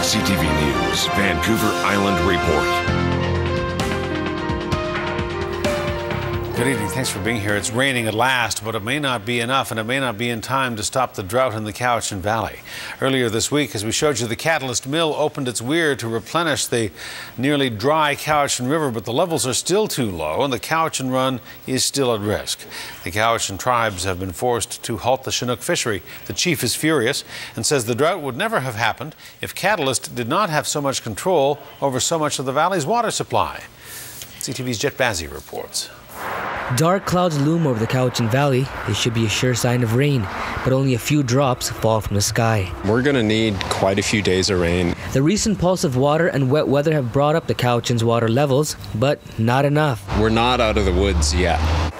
CTV News, Vancouver Island Report. Good evening. Thanks for being here. It's raining at last, but it may not be enough, and it may not be in time to stop the drought in the Cowichan Valley. Earlier this week, as we showed you, the Catalyst Mill opened its weir to replenish the nearly dry Cowichan River, but the levels are still too low, and the Cowichan Run is still at risk. The Cowichan tribes have been forced to halt the Chinook fishery. The chief is furious and says the drought would never have happened if Catalyst did not have so much control over so much of the valley's water supply. CTV's Jet Bazzi reports. Dark clouds loom over the Cowichan Valley. They should be a sure sign of rain, but only a few drops fall from the sky. We're going to need quite a few days of rain. The recent pulse of water and wet weather have brought up the Cowichan's water levels, but not enough. We're not out of the woods yet.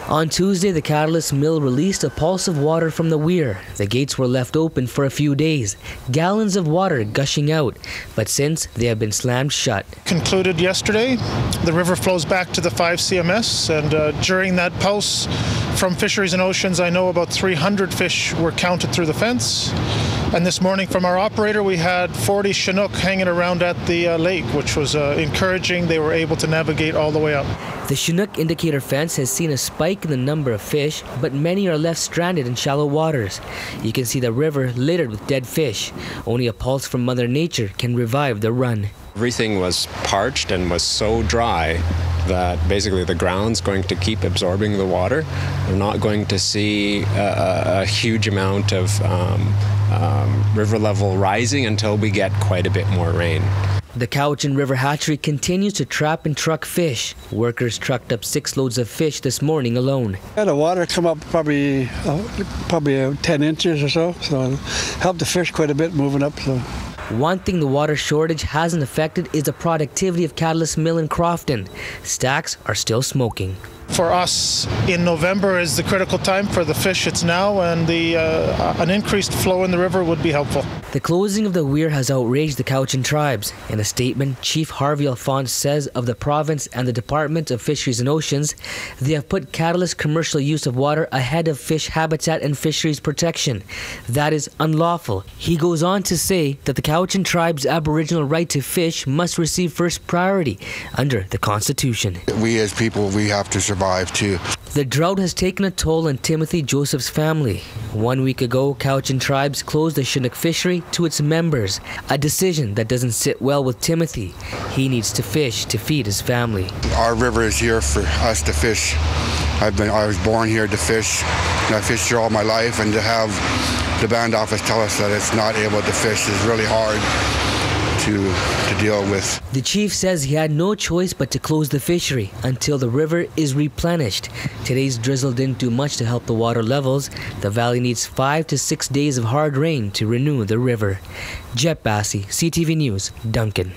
On Tuesday, the Catalyst Mill released a pulse of water from the weir. The gates were left open for a few days, gallons of water gushing out, but since they have been slammed shut. Concluded yesterday, the river flows back to the 5 CMS, and during that pulse from Fisheries and Oceans, I know about 300 fish were counted through the fence. And this morning from our operator, we had 40 Chinook hanging around at the lake, which was encouraging. They were able to navigate all the way up. The Chinook indicator fence has seen a spike in the number of fish, but many are left stranded in shallow waters. You can see the river littered with dead fish. Only a pulse from Mother Nature can revive the run. Everything was parched and was so dry that basically the ground's going to keep absorbing the water. We're not going to see a huge amount of river level rising until we get quite a bit more rain. The Cowichan River hatchery continues to trap and truck fish. Workers trucked up 6 loads of fish this morning alone. The water come up probably 10 inches or so it helped the fish quite a bit moving up. So. One thing the water shortage hasn't affected is the productivity of Catalyst Mill in Crofton. Stacks are still smoking. For us, in November is the critical time. For the fish, it's now, and an increased flow in the river would be helpful. The closing of the weir has outraged the Cowichan tribes. In a statement, Chief Harvey Alphonse says of the province and the Department of Fisheries and Oceans, they have put Catalyst commercial use of water ahead of fish habitat and fisheries protection. That is unlawful. He goes on to say that the Cowichan tribe's Aboriginal right to fish must receive first priority under the Constitution. We as people, we have to survive too. The drought has taken a toll on Timothy Joseph's family. 1 week ago, Cowichan tribes closed the Chinook fishery to its members, a decision that doesn't sit well with Timothy. He needs to fish to feed his family. Our river is here for us to fish. I was born here to fish, and I fished here all my life, and to have the band office tell us that it's not able to fish is really hard to deal with. The chief says he had no choice but to close the fishery until the river is replenished. Today's drizzle didn't do much to help the water levels. The valley needs 5 to 6 days of hard rain to renew the river. Jet Bazzi, CTV News, Duncan.